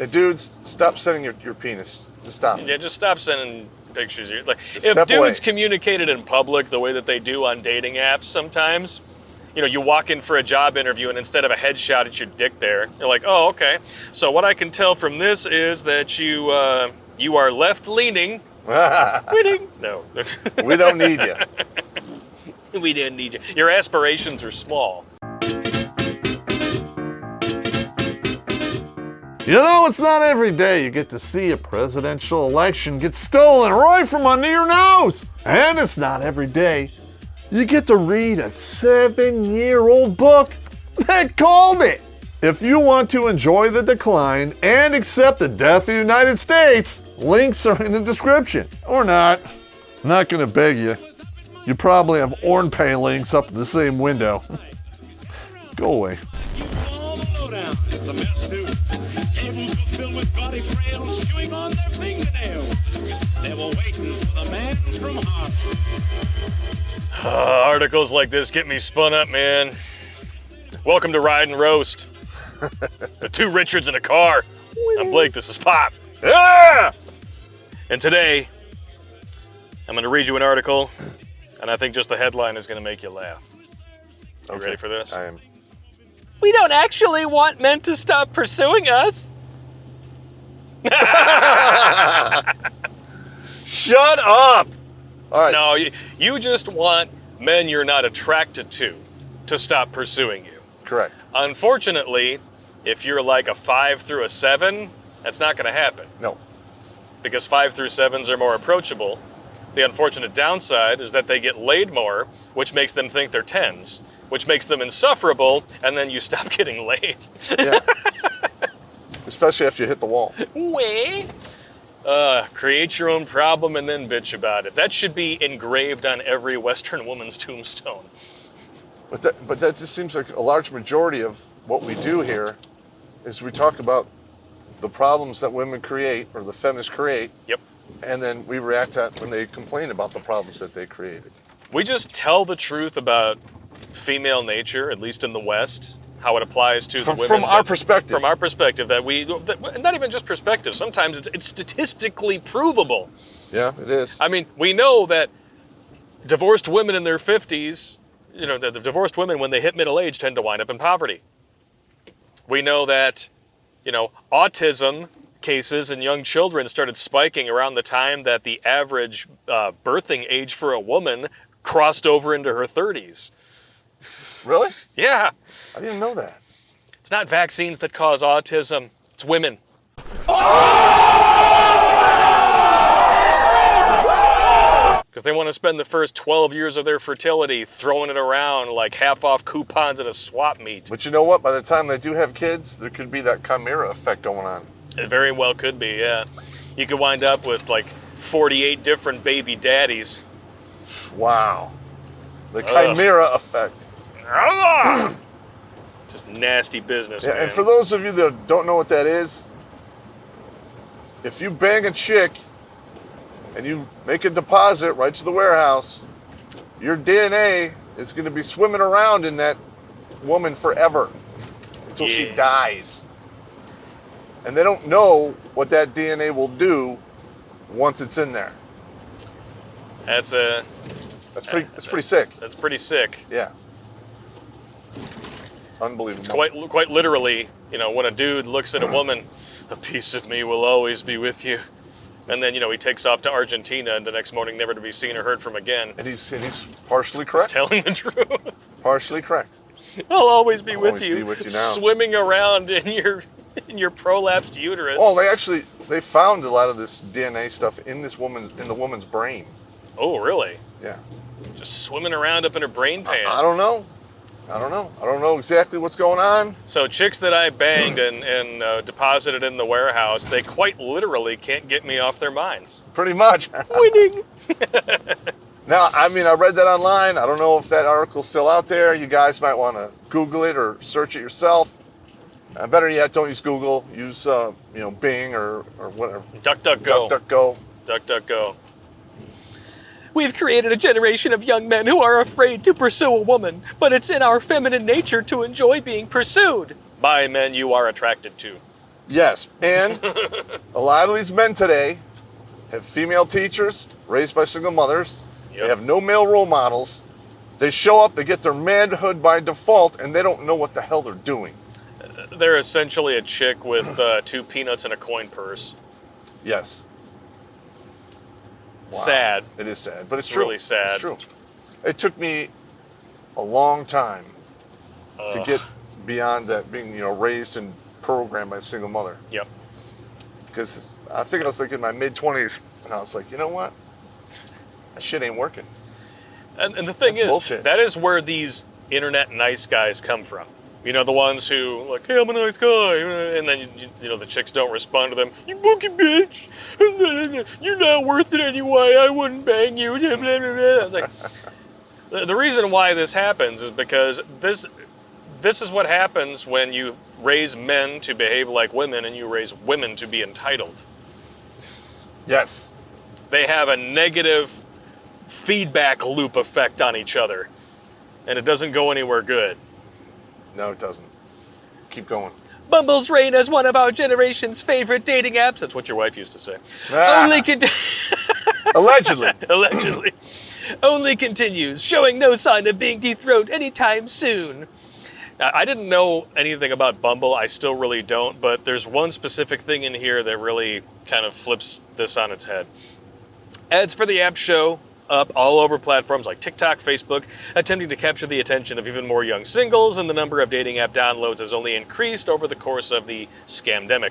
Dudes, stop sending your penis. Just stop. Yeah, just stop sending pictures. Like, Just if step dudes away. communicated in public the way that they do on dating apps sometimes, you walk in for a job interview and instead of a headshot, it's your dick there. You're like, oh, okay. So what I can tell from this is that you are left-leaning. Winning? No. We don't need you. We didn't need you. Your aspirations are small. You know, it's not every day you get to see a presidential election get stolen right from under your nose. And it's not every day you get to read a 7-year-old book that called it. If you want to enjoy the decline and accept the death of the United States, links are in the description. Or not. I'm not going to beg you. You probably have OrnPay links up in the same window. Go away. It's a mess too. Tables were filled with gaudy frails chewing on their fingernails. They were waiting for the man from Harvard. Articles like this get me spun up, man. Welcome to Ride and Roast. The two Richards in a car. I'm Blake, this is Popp. Yeah! And today, I'm going to read you an article, and I think just the headline is going to make you laugh. You ready for this? I am. We don't actually want men to stop pursuing us. Shut up! All right. No, you just want men you're not attracted to stop pursuing you. Correct. Unfortunately, if you're like a 5 through a 7, that's not going to happen. No. Because 5 through 7s are more approachable. The unfortunate downside is that they get laid more, which makes them think they're 10s, which makes them insufferable, and then you stop getting laid. Yeah. Especially after you hit the wall. Wait. Create your own problem and then bitch about it. That should be engraved on every Western woman's tombstone. But that just seems like a large majority of what we do here is we talk about the problems that women create, or the feminists create. Yep. And then we react to it when they complain about the problems that they created. We just tell the truth about female nature, at least in the West, how it applies to the women. From our perspective. From our perspective, not even just perspective, sometimes it's statistically provable. Yeah, it is. I mean, we know that divorced women in their 50s, the divorced women when they hit middle age tend to wind up in poverty. We know that, autism cases in young children started spiking around the time that the average birthing age for a woman crossed over into her 30s. Really? Yeah. I didn't know that. It's not vaccines that cause autism. It's women. Because they want to spend the first 12 years of their fertility throwing it around like half-off coupons at a swap meet. But you know what? By the time they do have kids, there could be that chimera effect going on. It very well could be, yeah. You could wind up with like 48 different baby daddies. Wow. The chimera effect. Just nasty business, Yeah, man. and for those of you that don't know what that is, if you bang a chick and you make a deposit right to the warehouse, your DNA is going to be swimming around in that woman forever until she dies. And they don't know what that DNA will do once it's in there. That's pretty sick. That's pretty sick. Yeah. Unbelievable. It's quite literally, when a dude looks at a woman, a piece of me will always be with you. And then, he takes off to Argentina and the next morning never to be seen or heard from again. And he's partially correct. He's telling the truth. Partially correct. I'll always be I'll with always you. be with you now. Swimming around in your prolapsed uterus. Oh, they found a lot of this DNA stuff in the woman's brain. Oh, really? Yeah. Just swimming around up in her brain pan. I don't know. I don't know exactly what's going on. So chicks that I banged and deposited in the warehouse, they quite literally can't get me off their minds. Pretty much. Winning. Now, I read that online. I don't know if that article's still out there. You guys might want to Google it or search it yourself. Better yet, don't use Google. Use Bing or whatever. DuckDuckGo. DuckDuckGo. We've created a generation of young men who are afraid to pursue a woman, but it's in our feminine nature to enjoy being pursued by men you are attracted to. Yes, and a lot of these men today have female teachers raised by single mothers. Yep. They have no male role models. They show up, they get their manhood by default, and they don't know what the hell they're doing. They're essentially a chick with 2 peanuts and a coin purse. Yes. Wow. Sad. It is sad, but it's It's true. really sad. It's true. It took me a long time to get beyond that, being raised and programmed by a single mother. Yep. Because I think I was like in my mid-20s, and I was like, you know what? That shit ain't working. And the thing That's is, bullshit. that is where these internet nice guys come from. The ones who like, hey, I'm a nice guy, and then the chicks don't respond to them. You bookie bitch, you're not worth it anyway. I wouldn't bang you. Like, the reason why this happens is because this is what happens when you raise men to behave like women and you raise women to be entitled. Yes. They have a negative feedback loop effect on each other, and it doesn't go anywhere good. No, it doesn't. Keep going. Bumble's reign as one of our generation's favorite dating apps. That's what your wife used to say. Allegedly. Allegedly. Only continues, showing no sign of being dethroned anytime soon. Now, I didn't know anything about Bumble. I still really don't, but there's one specific thing in here that really kind of flips this on its head. Ads for the app show up all over platforms like TikTok, Facebook, attempting to capture the attention of even more young singles, and the number of dating app downloads has only increased over the course of the scamdemic.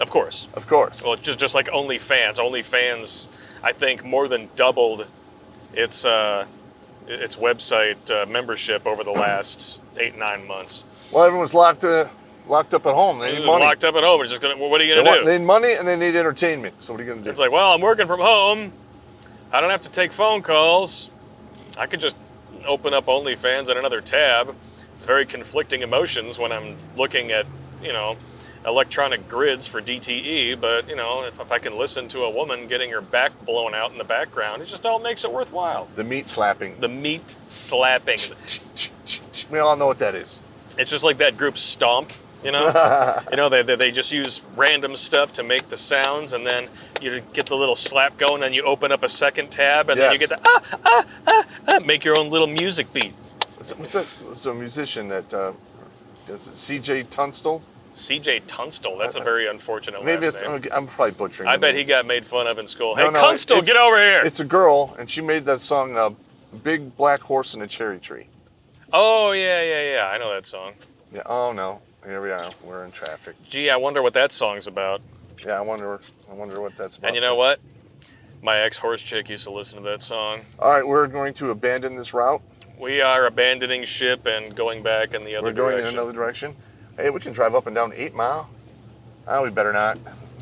Of course. Of course. Well, just like OnlyFans. OnlyFans, I think, more than doubled its website membership over the last 8-9 months. Well, everyone's locked up at home. They need money. Locked up at home. It's just gonna. What are you gonna do? They need money and they need entertainment. So what are you gonna do? It's like, well, I'm working from home. I don't have to take phone calls. I could just open up OnlyFans in another tab. It's very conflicting emotions when I'm looking at, electronic grids for DTE, but, if I can listen to a woman getting her back blown out in the background, it just all makes it worthwhile. The meat slapping. The meat slapping. We all know what that is. It's just like that group Stomp, they just use random stuff to make the sounds, and then you get the little slap going, and you open up a second tab, and then you get the make your own little music beat. What's that? It's a musician that, is it C.J. Tunstall? C.J. Tunstall, that's a very unfortunate Maybe last name. I'm probably butchering I the bet name. he got made fun of in school. No, Hey, Tunstall, get over here! It's a girl, and she made that song, Big Black Horse in a Cherry Tree. Oh, yeah, I know that song. Yeah. Oh, no. Here we are. We're in traffic. Gee, I wonder what that song's about. Yeah, I wonder what that's about. And you know what? My ex-horse chick used to listen to that song. All right, we're going to abandon this route. We are abandoning ship and going back in the other direction. We're going in another direction. Hey, we can drive up and down 8 Mile. We better not.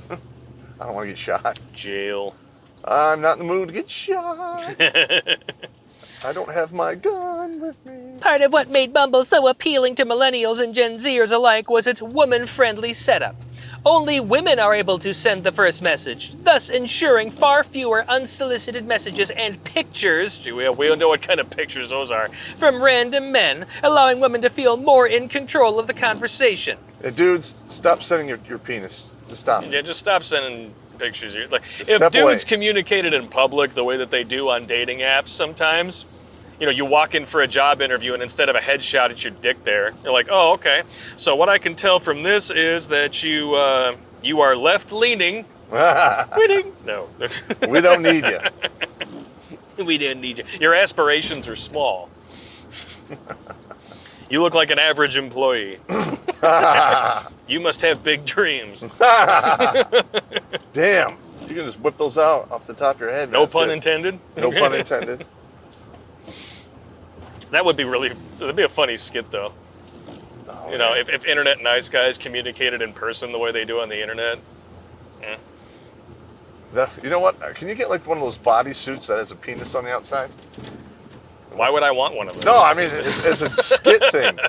I don't want to get shot. Jail. I'm not in the mood to get shot. I don't have my gun with me. Part of what made Bumble so appealing to millennials and Gen Zers alike was its woman-friendly setup. Only women are able to send the first message, thus ensuring far fewer unsolicited messages and pictures, We don't know what kind of pictures those are. from random men, allowing women to feel more in control of the conversation. Hey, dudes, stop sending your penis. Just stop. Yeah, just stop sending pictures. Like, Just if step dudes away. communicated in public the way that they do on dating apps sometimes, you walk in for a job interview and instead of a headshot, it's your dick there. You're like, oh, okay. So what I can tell from this is that you are left-leaning. Winning? No. We don't need you. We didn't need you. Your aspirations are small. You look like an average employee. You must have big dreams. Damn. You can just whip those out off the top of your head. Man. No That's pun good. intended. No pun intended. That would be that'd be a funny skit though. Oh, If internet nice guys communicated in person the way they do on the internet. You know what? Can you get like one of those bodysuits that has a penis on the outside? Why would I want one of those? No, I mean, it's a skit thing.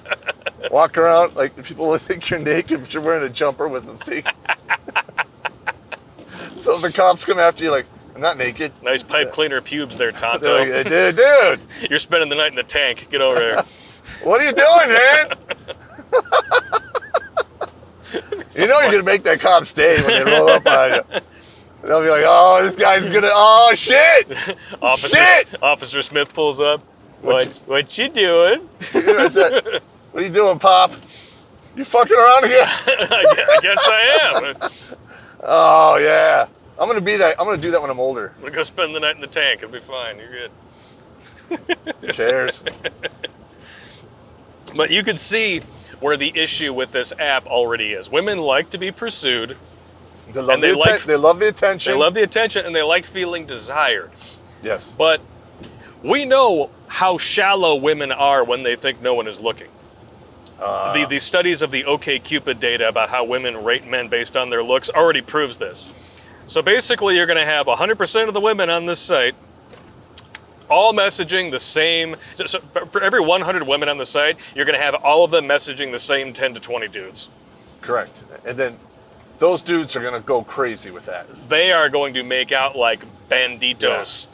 Walk around, like, people will think you're naked, but you're wearing a jumper with a thing. So the cops come after you like, I'm not naked. Nice pipe cleaner pubes there, Tonto. They're like, dude, You're spending the night in the tank. Get over there. what are you doing, man? You know you're going to make that cop stay when they roll up on you. They'll be like, oh, this guy's going to, oh, shit. Officer Smith pulls up. What What you doing? You know, I said, what are you doing, Pop? You fucking around again? I guess I am. Oh, yeah. I'm going to be that. I'm going to do that when I'm older. We'll go spend the night in the tank. It'll be fine. You're good. Who cares? But you can see where the issue with this app already is. Women like to be pursued. They love, they they love the attention. They love the attention and they like feeling desired. Yes. But we know how shallow women are when they think no one is looking. The studies of the OkCupid data about how women rate men based on their looks already proves this. So basically, you're going to have 100% of the women on this site all messaging the same. So for every 100 women on the site, you're going to have all of them messaging the same 10 to 20 dudes. Correct. And then those dudes are going to go crazy with that. They are going to make out like banditos.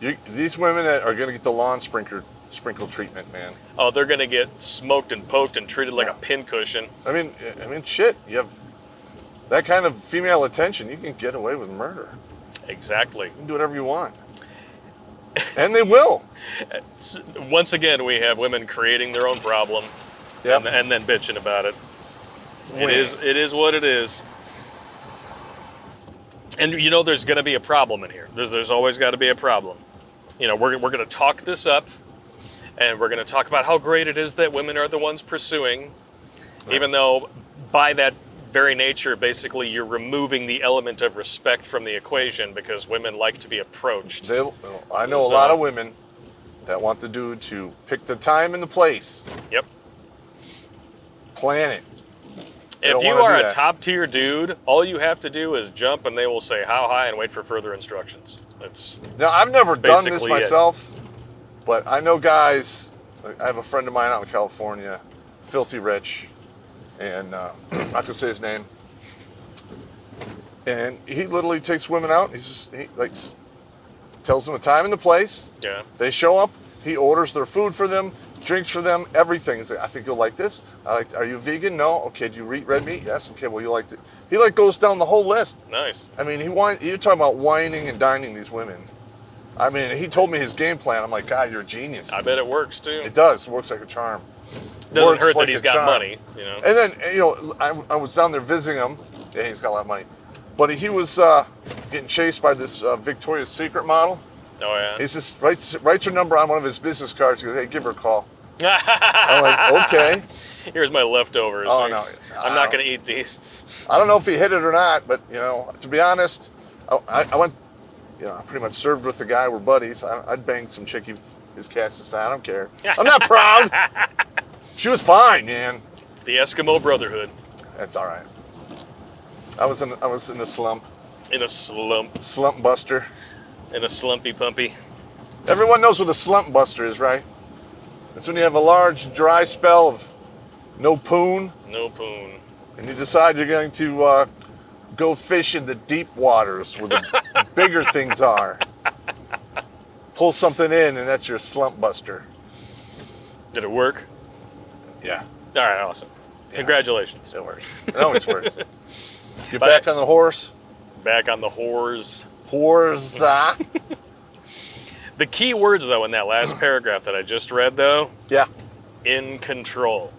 Yeah. These women are going to get the lawn sprinkle treatment, man. Oh, they're going to get smoked and poked and treated like a pincushion. I mean, shit. You have that kind of female attention, you can get away with murder. Exactly. You can do whatever you want. And they will. Once again, we have women creating their own problem and then bitching about it. It is what it is. And you know there's going to be a problem in here. There's always got to be a problem. You know, we're going to talk this up, and we're going to talk about how great it is that women are the ones pursuing, even though by that very nature, basically, you're removing the element of respect from the equation because women like to be approached. I know a lot of women that want the dude to pick the time and the place. Yep. Plan it. If you are a top tier dude, all you have to do is jump and they will say how high and wait for further instructions. Now, I've never done this myself, but I know guys. I have a friend of mine out in California, filthy rich, and I could say his name. And he literally takes women out. He tells them the time and the place. Yeah. They show up. He orders their food for them, drinks for them, everything. He's like, I think you'll like this. Are you vegan? No. Okay. Do you eat red meat? Yes. Okay. Well, you like it. He goes down the whole list. Nice. I mean, you're talking about whining and dining these women. I mean, he told me his game plan. I'm like, God, you're a genius. I bet it works too. It does. It works like a charm. Doesn't hurt that he's got money, you know. And then, I was down there visiting him. Yeah, he's got a lot of money. But he was getting chased by this Victoria's Secret model. Oh, yeah? He just writes her number on one of his business cards. He goes, hey, give her a call. I'm like, okay. Here's my leftovers. Oh, no. I'm not going to eat these. I don't know if he hit it or not, but, to be honest, I went, I pretty much served with the guy. We're buddies. I'd bang some chick his cast aside. I don't care. I'm not proud. She was fine, man. The Eskimo Brotherhood. That's all right. I was in a slump. In a slump. Slump buster. In a slumpy pumpy. Everyone knows what a slump buster is, right? It's when you have a large, dry spell of no poon. No poon. And you decide you're going to go fish in the deep waters where the bigger things are. Pull something in, and that's your slump buster. Did it work? Yeah. All right, awesome. Yeah. Congratulations. It works. It always works. Get back on the horse. Back on the whores. Horse. The key words, though, in that last paragraph that I just read, though. Yeah. In control.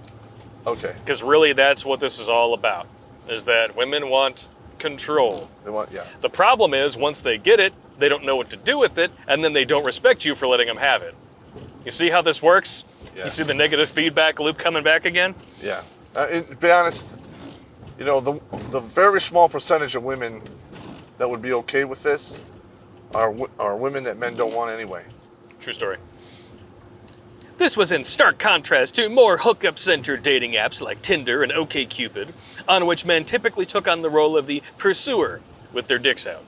Okay. Because really, that's what this is all about. Is that women want control. They want, yeah. The problem is, once they get it, they don't know what to do with it, and then they don't respect you for letting them have it. You see how this works? Yes. You see the negative feedback loop coming back again? Yeah. To be honest, the very small percentage of women that would be okay with this are women that men don't want anyway. True story. This was in stark contrast to more hookup-centered dating apps like Tinder and OkCupid, on which men typically took on the role of the pursuer with their dicks out.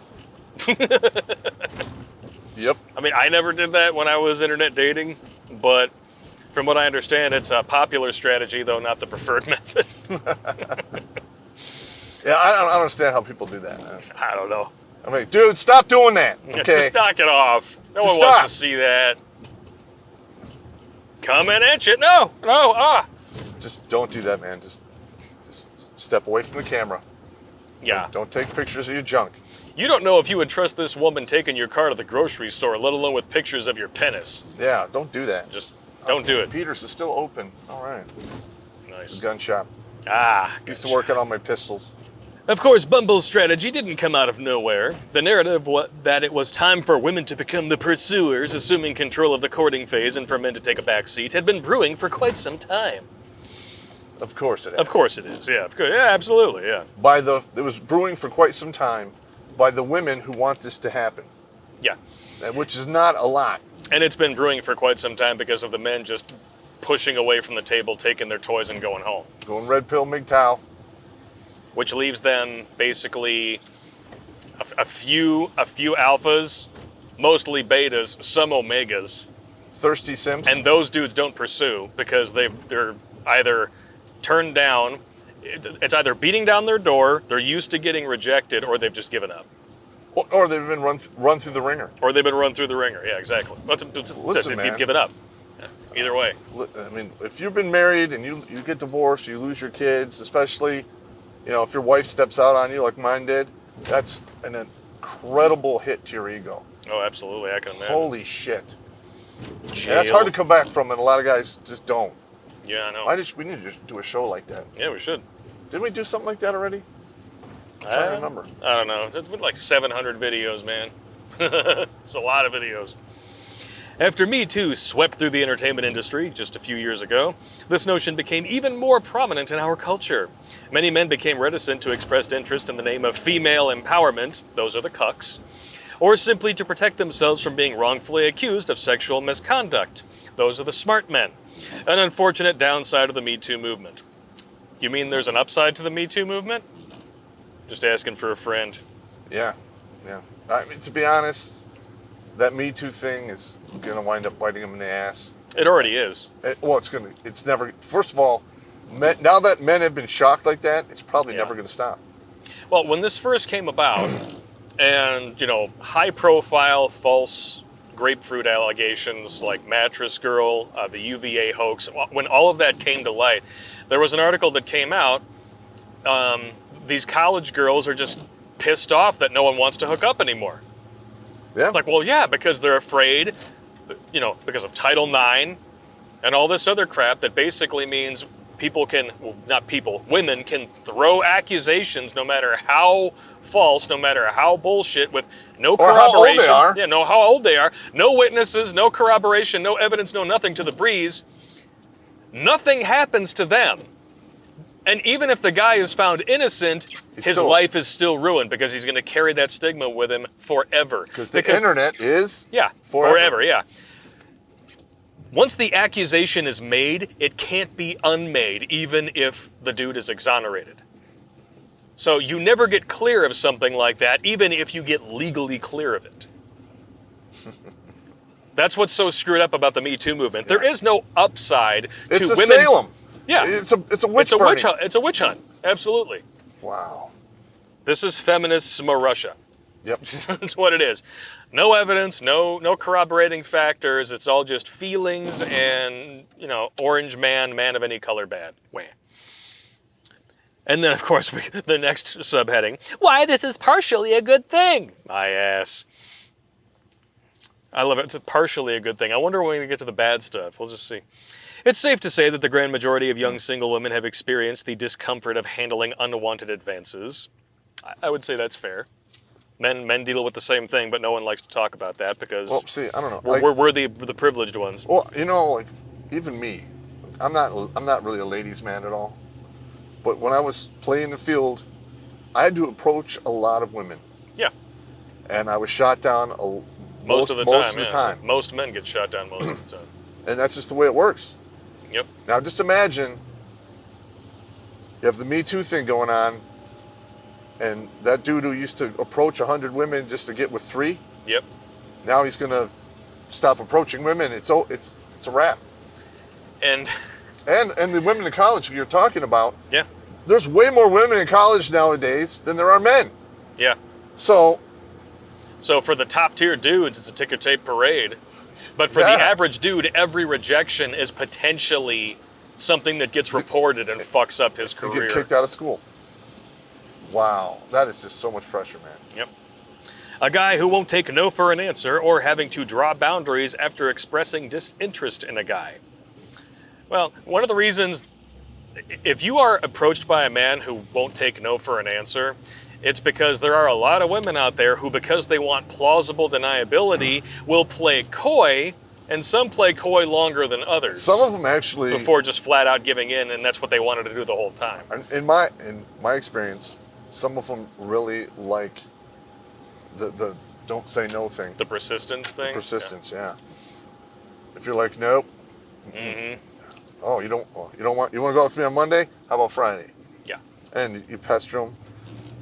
Yep. I mean, I never did that when I was internet dating, but from what I understand, it's a popular strategy, though not the preferred method. Yeah, I don't understand how people do that. I don't know. I'm like, dude, stop doing that. Okay. Just knock it off. No one wants to see that. Coming at you. No. Just don't do that, man. Just step away from the camera. Yeah. Don't take pictures of your junk. You don't know if you would trust this woman taking your car to the grocery store, let alone with pictures of your penis. Yeah, don't do that. Just don't do it. Peter's is still open. All right. Nice. Gun shop. Used to Gotcha. work on all my pistols. Of course, Bumble's strategy didn't come out of nowhere. The narrative that it was time for women to become the pursuers, assuming control of the courting phase, and for men to take a back seat, had been brewing for quite some time. Of course it is. Of course it is, yeah. Of course, yeah, absolutely, yeah. It was brewing for quite some time by the women who want this to happen. Yeah. Which is not a lot. And it's been brewing for quite some time because of the men just pushing away from the table, taking their toys and going home. Going red pill, MGTOW. Which leaves them basically a few alphas, mostly betas, some omegas. Thirsty simps. And those dudes don't pursue because they're either turned down, it's either beating down their door, they're used to getting rejected, or they've just given up. Or they've been run through the ringer. Or they've been run through the ringer, yeah, exactly. Listen, man. You've given up. Yeah, either way. I mean, if you've been married and you get divorced, you lose your kids, especially, if your wife steps out on you like mine did, that's an incredible hit to your ego. Oh, absolutely, I can imagine. Holy shit. Jail. And that's hard to come back from, and a lot of guys just don't. Yeah, I know. We need to do a show like that. Yeah, we should. Didn't we do something like that already? I'm trying to remember. I don't know. It's been like 700 videos, man. It's a lot of videos. After MeToo swept through the entertainment industry just a few years ago, this notion became even more prominent in our culture. Many men became reticent to express interest in the name of female empowerment, those are the cucks, or simply to protect themselves from being wrongfully accused of sexual misconduct, those are the smart men. An unfortunate downside of the MeToo movement. You mean there's an upside to the MeToo movement? Just asking for a friend. Yeah. I mean, to be honest, that Me Too thing is going to wind up biting them in the ass. It already is. It's never, first of all, now that men have been shocked like that, it's probably never going to stop. Well, when this first came about, and, high profile false grapefruit allegations like Mattress Girl, the UVA hoax, when all of that came to light, there was an article that came out, these college girls are just pissed off that no one wants to hook up anymore. Yeah. It's like, well, yeah, because they're afraid, because of Title IX and all this other crap that basically means women can throw accusations no matter how false, no matter how bullshit, with no corroboration. Or how old they are. Yeah, how old they are. No witnesses, no corroboration, no evidence, no nothing to the breeze. Nothing happens to them. And even if the guy is found innocent, his life is still ruined because he's going to carry that stigma with him forever. Because the internet is forever, yeah. Once the accusation is made, it can't be unmade, even if the dude is exonerated. So you never get clear of something like that, even if you get legally clear of it. That's what's so screwed up about the Me Too movement. There is no upside to women. It's a Salem. Yeah. It's a witch burning. It's a witch hunt. Absolutely. Wow. This is feminist Russia. Yep. That's what it is. No evidence, no corroborating factors. It's all just feelings and, orange man of any color bad. Wah. And then, of course, the next subheading, why this is partially a good thing. My ass. I love it. It's partially a good thing. I wonder when we get to the bad stuff. We'll just see. It's safe to say that the grand majority of young single women have experienced the discomfort of handling unwanted advances. I would say that's fair. Men deal with the same thing, but no one likes to talk about that because I don't know. We're the privileged ones. Well, even me, I'm not really a ladies' man at all. But when I was playing the field, I had to approach a lot of women. Yeah. And I was shot down most of the time. Most men get shot down most of the time. And that's just the way it works. Yep. Now just imagine you have the Me Too thing going on, and that dude who used to approach 100 women just to get with 3. Yep. Now he's going to stop approaching women. It's a wrap. And the women in college you're talking about. Yeah. There's way more women in college nowadays than there are men. Yeah. So for the top tier dudes, it's a ticker tape parade. But for the average dude, every rejection is potentially something that gets reported and fucks up his career. Get kicked out of school. Wow, that is just so much pressure, man. Yep. A guy who won't take no for an answer or having to draw boundaries after expressing disinterest in a guy. Well, one of the reasons, if you are approached by a man who won't take no for an answer, it's because there are a lot of women out there who, because they want plausible deniability, will play coy, and some play coy longer than others. Some of them actually, before just flat out giving in, and that's what they wanted to do the whole time. in my experience, some of them really like the don't say no thing. The persistence thing? Persistence, yeah. If you're like, nope. Mm-hmm. Oh, you want to go with me on Monday? How about Friday? Yeah. And you pester them.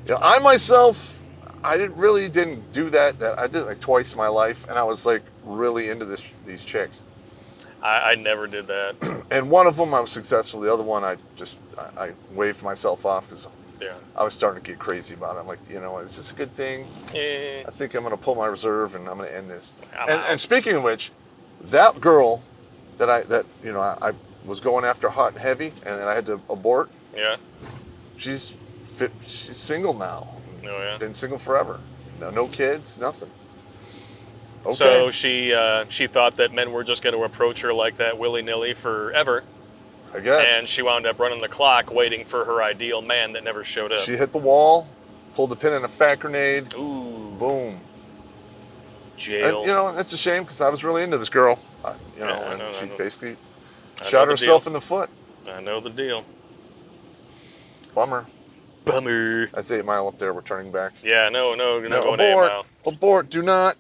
You know, I myself, I didn't do that. I did it like twice in my life, and I was like really into these chicks. I never did that. And one of them I was successful. The other one I waved myself off because I was starting to get crazy about it. I'm like, is this a good thing? I think I'm going to pull my reserve and I'm going to end this. And speaking of which, that girl that I was going after hot and heavy, and then I had to abort. Yeah. She's single now. Oh yeah. Been single forever. No kids, nothing. Okay. So she thought that men were just going to approach her like that willy-nilly forever. I guess. And she wound up running the clock waiting for her ideal man that never showed up. She hit the wall, pulled the pin in a fat grenade. Ooh. Boom. Jail. And that's a shame because I was really into this girl. And she basically shot herself in the foot. I know the deal. Bummer. Bummer. That's 8 Mile up there. We're turning back. Yeah, no, going abort, 8 Mile. Abort. Do not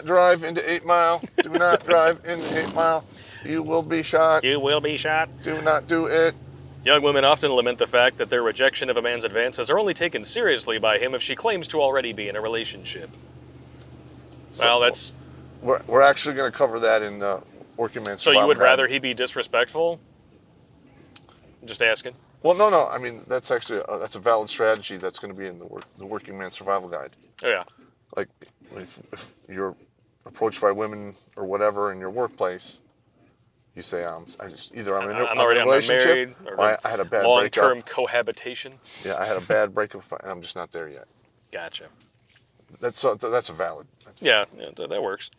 drive into 8 Mile. Do not drive into 8 Mile. You will be shot. You will be shot. Do not do it. Young women often lament the fact that their rejection of a man's advances are only taken seriously by him if she claims to already be in a relationship. So, that's... We're actually going to cover that in Working Man's Survival So you would Guide. rather he be disrespectful? I'm just asking. Well, no. I mean, that's actually that's a valid strategy that's going to be in the Working Man's Survival Guide. Oh, yeah. Like, if you're approached by women or whatever in your workplace, you say, I'm in a relationship, or I had a bad breakup. Long-term cohabitation. Yeah, I had a bad breakup, and I'm just not there yet. Gotcha. That's a valid. Yeah, that works.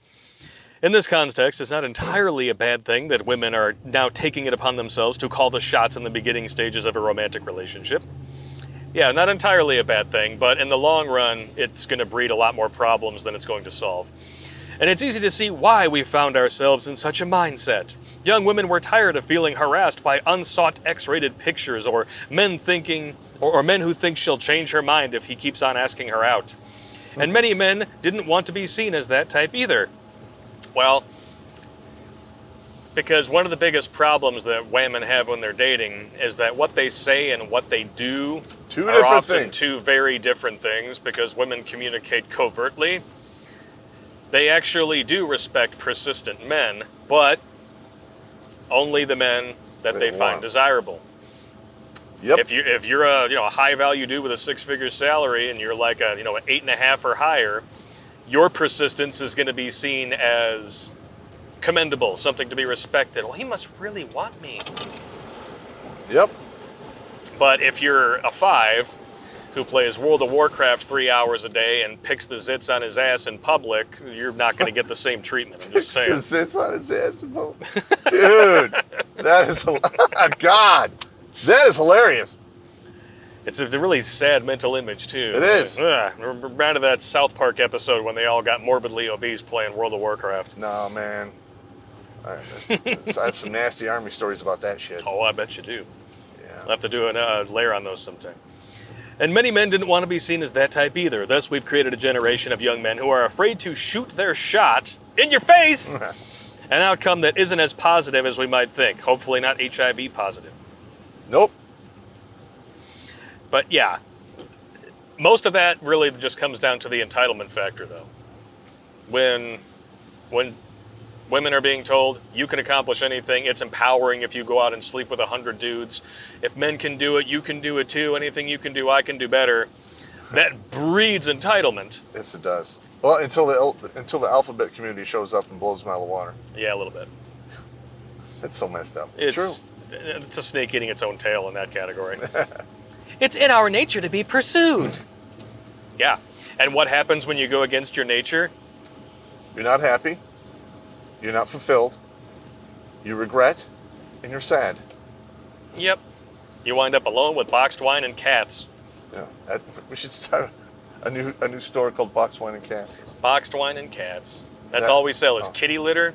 In this context, it's not entirely a bad thing that women are now taking it upon themselves to call the shots in the beginning stages of a romantic relationship. Yeah, not entirely a bad thing, but in the long run, it's going to breed a lot more problems than it's going to solve. And it's easy to see why we found ourselves in such a mindset. Young women were tired of feeling harassed by unsought X-rated pictures or men who think she'll change her mind if he keeps on asking her out. And many men didn't want to be seen as that type either. Well, because one of the biggest problems that women have when they're dating is that what they say and what they do are often two very different things, because women communicate covertly. They actually do respect persistent men, but only the men that they find desirable. Yep. If you're a high value dude with a 6-figure salary and you're like an 8.5 or higher, your persistence is going to be seen as commendable, something to be respected. Well, he must really want me. Yep. But if you're a 5 who plays World of Warcraft 3 hours a day and picks the zits on his ass in public, you're not going to get the same treatment. I'm just saying. The zits on his ass in public. Dude, that is God. That is hilarious. It's a really sad mental image, too. It is. Remember that South Park episode when they all got morbidly obese playing World of Warcraft? No, man. I have some nasty army stories about that shit. Oh, I bet you do. Yeah. I'll have to do a layer on those sometime. And many men didn't want to be seen as that type either. Thus, we've created a generation of young men who are afraid to shoot their shot in your face, an outcome that isn't as positive as we might think. Hopefully not HIV positive. Nope. But yeah, most of that really just comes down to the entitlement factor, though. When women are being told, you can accomplish anything, it's empowering if you go out and sleep with 100 dudes. If men can do it, you can do it too. Anything you can do, I can do better. That breeds entitlement. Yes, it does. Well, until the alphabet community shows up and blows them out of the water. Yeah, a little bit. It's so messed up. It's true. It's a snake eating its own tail in that category. It's in our nature to be pursued. Yeah. And what happens when you go against your nature? You're not happy. You're not fulfilled. You regret, and you're sad. Yep. You wind up alone with boxed wine and cats. Yeah, we should start a new store called Box Wine and Cats. Boxed wine and cats. That's That- all we sell is oh. kitty litter,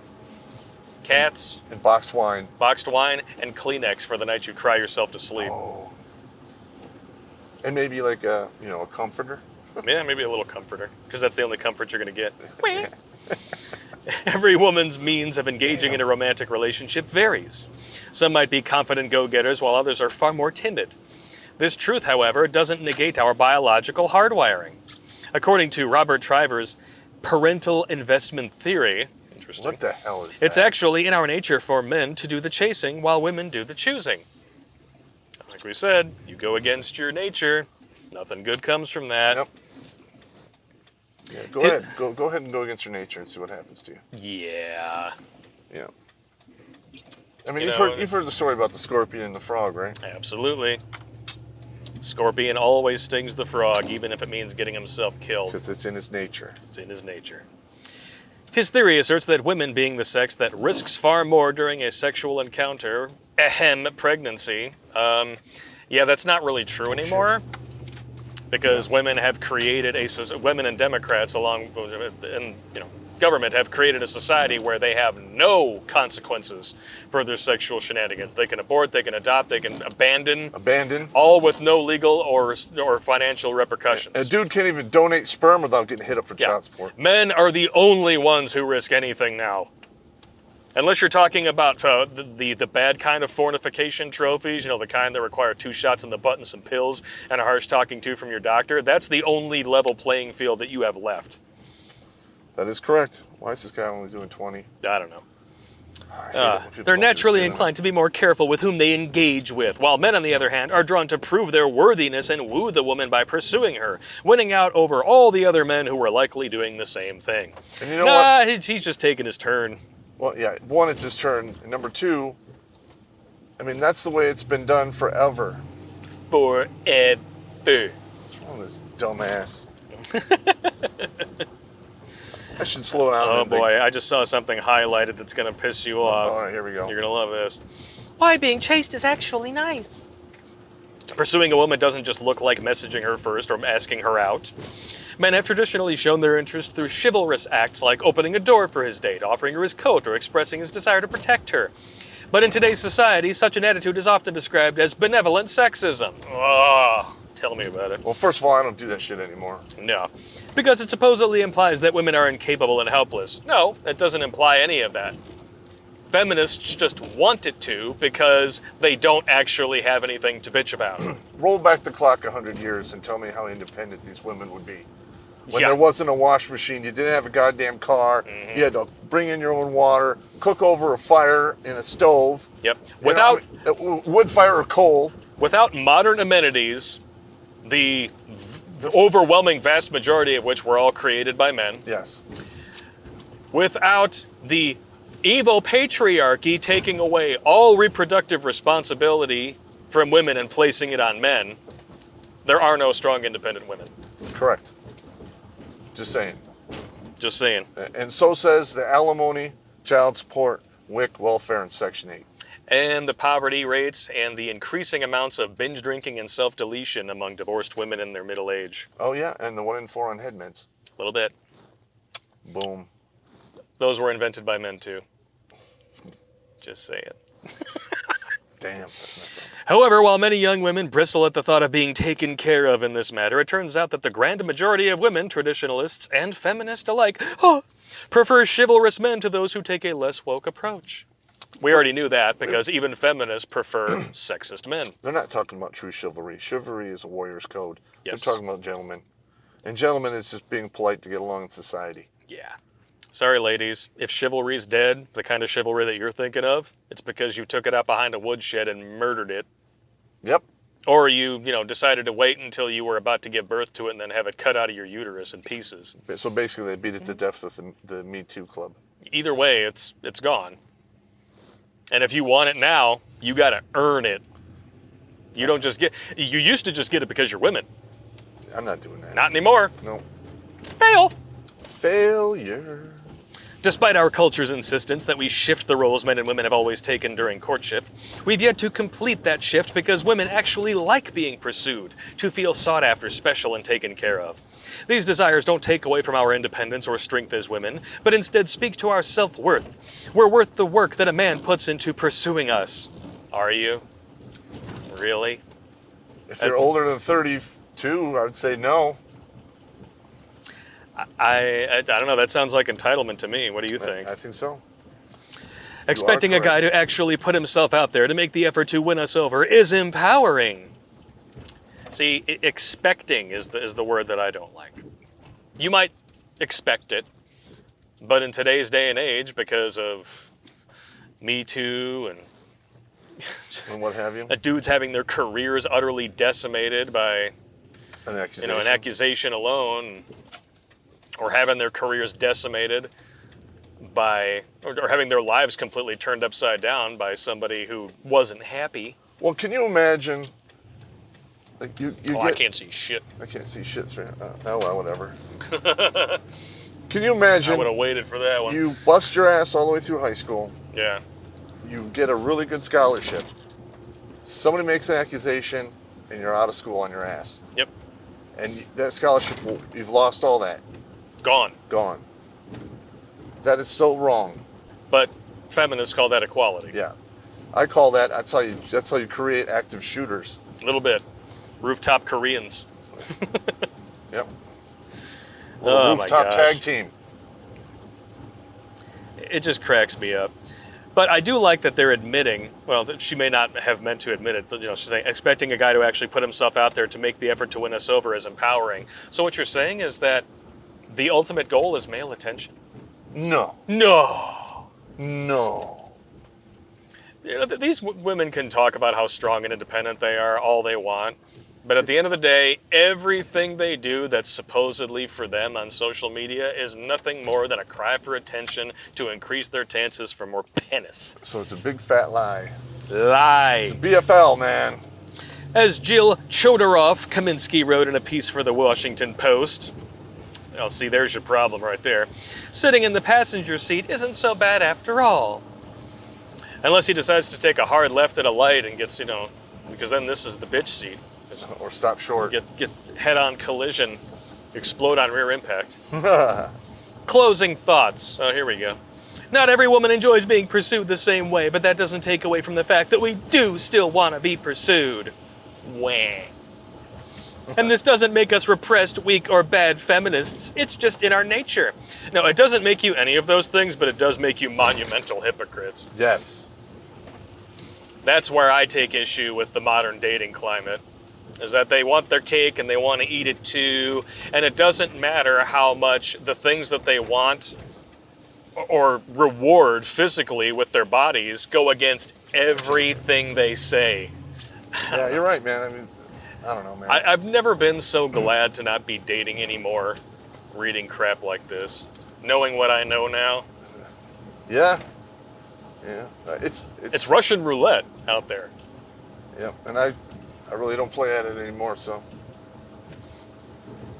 cats, And boxed wine. boxed wine, and Kleenex for the night you cry yourself to sleep. Oh. And maybe like a comforter. Yeah, maybe a little comforter, because that's the only comfort you're going to get. Every woman's means of engaging in a romantic relationship varies. Some might be confident go-getters, while others are far more timid. This truth, however, doesn't negate our biological hardwiring. According to Robert Triver's parental investment theory, interesting, What the hell is that? it's actually in our nature for men to do the chasing while women do the choosing. Like we said, you go against your nature, nothing good comes from that. Yep. Yeah, go ahead. Go ahead and go against your nature and see what happens to you. Yeah, Yeah. I mean, You you've know, heard the story about the scorpion and the frog, right? absolutely. Scorpion always stings the frog, even if it means getting himself killed. Because it's in his nature. It's in his nature. His theory asserts that women being the sex that risks far more during a sexual encounter, pregnancy. Yeah, that's not really true anymore. Because women have created women and Democrats and government have created a society where they have no consequences for their sexual shenanigans. They can abort, they can adopt, they can abandon, all with no legal or financial representations. A dude can't even donate sperm without getting hit up for child support. Men are the only ones who risk anything now. Unless you're talking about the bad kind of fornication trophies, the kind that require 2 shots in the butt and some pills and a harsh talking to from your doctor, that's the only level playing field that you have left. That is correct. Why is this guy only doing 20? I don't know. I hate it when people They're don't naturally disagree. inclined to be more careful with whom they engage with, while men, on the other hand, are drawn to prove their worthiness and woo the woman by pursuing her, winning out over all the other men who were likely doing the same thing. And you know what? He's just taking his turn. Well, yeah, one, it's his turn. And number 2, I mean, that's the way it's been done forever. Forever. What's wrong with this dumbass? I should slow down. Oh and think. boy, I just saw something highlighted that's going to piss you off. All right, here we go. You're going to love this. Why being chased is actually nice. Pursuing a woman doesn't just look like messaging her first or asking her out. Men have traditionally shown their interest through chivalrous acts like opening a door for his date, offering her his coat, or expressing his desire to protect her. But in today's society, such an attitude is often described as benevolent sexism. Oh, tell me about it. Well, first of all, I don't do that shit anymore. No, because it supposedly implies that women are incapable and helpless. No, it doesn't imply any of that. Feminists just want it to because they don't actually have anything to bitch about. Roll back the clock 100 years and tell me how independent these women would be. When Yeah. there wasn't a wash machine, you didn't have a goddamn car, you had to bring in your own water, cook over a fire in a stove. Yep. Without wood fire or coal. Without modern amenities, the overwhelming vast majority of which were all created by men, Yes. without the evil patriarchy taking away all reproductive responsibility from women and placing it on men, there are no strong independent women. Correct. Just saying. Just saying. And so says the alimony, child support, WIC, welfare, and Section 8. And the poverty rates and the increasing amounts of binge drinking and self-deletion among divorced women in their middle age. Oh, yeah, and the 1 in 4 on head meds. A little bit. Boom. Those were invented by men too. Just saying. Damn, that's messed up. However, while many young women bristle at the thought of being taken care of in this matter, it turns out that the grand majority of women, traditionalists and feminists alike, prefer chivalrous men to those who take a less woke approach. We already knew that because even feminists prefer sexist men. They're not talking about true chivalry. Chivalry is a warrior's code. Yes. They're talking about gentlemen. And gentlemen is just being polite to get along in society. Yeah. Sorry, ladies. If chivalry's dead, the kind of chivalry that you're thinking of, it's because you took it out behind a woodshed and murdered it. Yep. Or you decided to wait until you were about to give birth to it and then have it cut out of your uterus in pieces. So basically they beat it to death with the MeToo club. Either way, it's gone. And if you want it now, you got to earn it. You don't just get. You used to just get it because you're women. I'm not doing that. Not anymore. No. Fail. Failure. Despite our culture's insistence that we shift the roles men and women have always taken during courtship, we've yet to complete that shift because women actually like being pursued, to feel sought after, special, and taken care of. These desires don't take away from our independence or strength as women, but instead speak to our self-worth. We're worth the work that a man puts into pursuing us. Are you? Really? If you're older than 32, I would say no. I don't know, that sounds like entitlement to me. What do you think? I think so. Expecting a guy correct. to actually put himself out there to make the effort to win us over is empowering. See, expecting is the word that I don't like. You might expect it, but in today's day and age, because of MeToo And what have you? dudes having their careers utterly decimated by An accusation. an accusation alone, or having their careers decimated by, or having their lives completely turned upside down by somebody who wasn't happy. Well, can you imagine? Like you I get. can't see shit. I can't see shit through. Oh well, whatever. Can you I imagine? would have waited for that one. You bust your ass all the way through high school. Yeah. You get a really good scholarship. Somebody makes an accusation, and you're out of school on your ass. Yep. And that scholarship, you've lost all that. Gone. Gone. That is so wrong. But feminists call that equality. Yeah. I call that. That's how you create active shooters. A little bit. Rooftop Koreans. Yep. Oh, my Rooftop gosh. tag team. It just cracks me up. But I do like that they're admitting, well, she may not have meant to admit it, but she's saying expecting a guy to actually put himself out there to make the effort to win us over is empowering. So what you're saying is that the ultimate goal is male attention. No. No. No. These women can talk about how strong and independent they are all they want. But at the end of the day, everything they do that's supposedly for them on social media is nothing more than a cry for attention to increase their chances for more penis. So it's a big fat lie. Lie. It's a BFL, man. As Jill Chodoroff Kaminsky wrote in a piece for the Washington Post, oh, see, there's your problem right there. Sitting in the passenger seat isn't so bad after all. Unless he decides to take a hard left at a light and gets, because then this is the bitch seat. Or stop short. Get head-on collision, explode on rear impact. Closing thoughts. Oh, here we go. Not every woman enjoys being pursued the same way, but that doesn't take away from the fact that we do still want to be pursued. Wah. And this doesn't make us repressed, weak, or bad feminists. It's just in our nature. No, it doesn't make you any of those things, but it does make you monumental hypocrites. Yes. That's where I take issue with the modern dating climate, is that they want their cake and they want to eat it too, and it doesn't matter how much the things that they want or reward physically with their bodies go against everything they say. Yeah, you're right, man. I mean, I don't know, man. I've never been so glad to not be dating anymore, reading crap like this, knowing what I know now. Yeah. Yeah. It's Russian roulette out there. Yeah, and I really don't play at it anymore, so.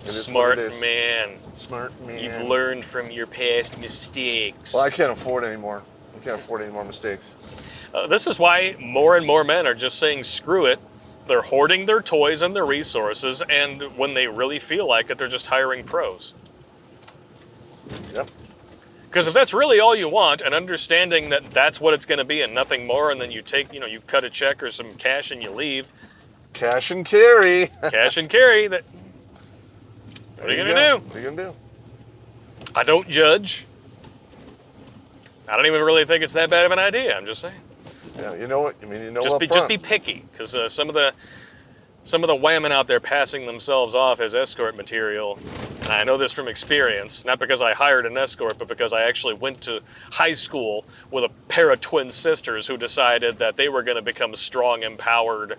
It is what Smart it is. man. Smart man. You've learned from your past mistakes. Well, I can't afford anymore. I can't afford any more mistakes. This is why more and more men are just saying screw it. They're hoarding their toys and their resources, and when they really feel like it, they're just hiring pros. Yep. Because if that's really all you want, and understanding that that's what it's going to be and nothing more, and then you take, you cut a check or some cash and you leave. Cash and carry. Cash and carry. What are you going to do? What are you going to do? I don't judge. I don't even really think it's that bad of an idea. I'm just saying. Yeah, you know what? I mean, Just be picky, because some of the women out there passing themselves off as escort material, and I know this from experience, not because I hired an escort, but because I actually went to high school with a pair of twin sisters who decided that they were going to become strong, empowered,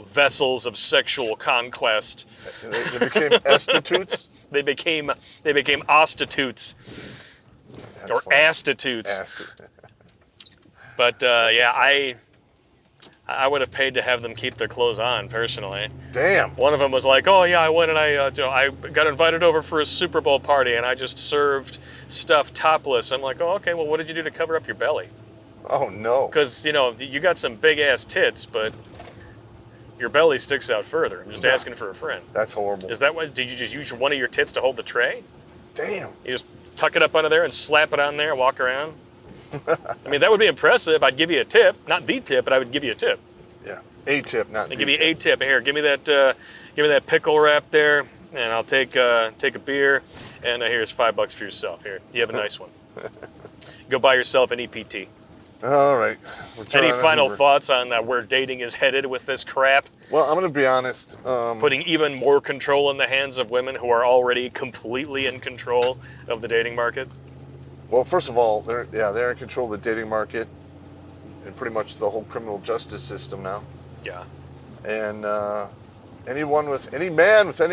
vessels of sexual conquest. They became estitutes. They became ostitutes. That's or funny. astitutes. But yeah, I I would have paid to have them keep their clothes on, personally. Damn. One of them was like, oh yeah, I went and I got invited over for a Super Bowl party and I just served stuff topless. I'm like, oh, okay, well, what did you do to cover up your belly? Oh no. Because, you know, you got some big ass tits, but your belly sticks out further. I'm just asking for a friend. That's horrible. Is that why, did you just use one of your tits to hold the tray? Damn. You just tuck it up under there and slap it on there and walk around? I mean, that would be impressive. I'd give you a tip. Not the tip, but I would give you a tip. Yeah. A tip, not I'd the give you tip. a tip. Here, give me that pickle wrap there, and I'll take a beer, and here's $5 for yourself. Here, you have a nice one. Go buy yourself an EPT. All right. We're trying Any to final Hoover. thoughts on where dating is headed with this crap? Well, I'm going to be honest. Putting even more control in the hands of women who are already completely in control of the dating market? Well, first of all, they're in control of the dating market and pretty much the whole criminal justice system now. Yeah. And any man with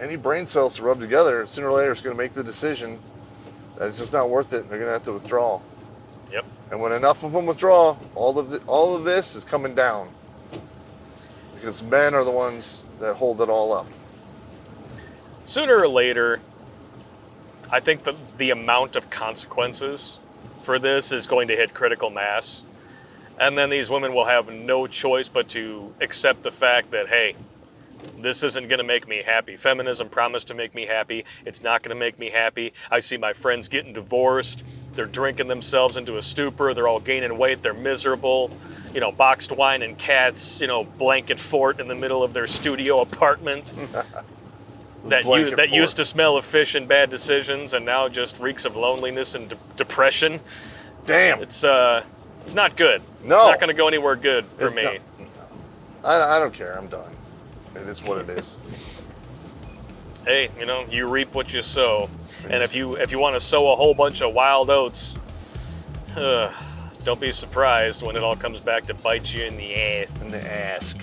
any brain cells to rub together, sooner or later is going to make the decision that it's just not worth it, and they're going to have to withdraw. Yep. And when enough of them withdraw, all of this is coming down, because men are the ones that hold it all up. Sooner or later, I think the amount of consequences for this is going to hit critical mass. And then these women will have no choice but to accept the fact that, hey, this isn't going to make me happy. Feminism promised to make me happy. It's not going to make me happy. I see my friends getting divorced. They're drinking themselves into a stupor. They're all gaining weight. They're miserable. You know, boxed wine and cats, you know, blanket fort in the middle of their studio apartment. that used to smell of fish and bad decisions and now just reeks of loneliness and depression. Damn. It's not good. No. It's not going to go anywhere good for me. No. I don't care. I'm done. It is what it is. Hey, you know, you reap what you sow. And if you want to sow a whole bunch of wild oats, don't be surprised when it all comes back to bite you in the ass. In the ass.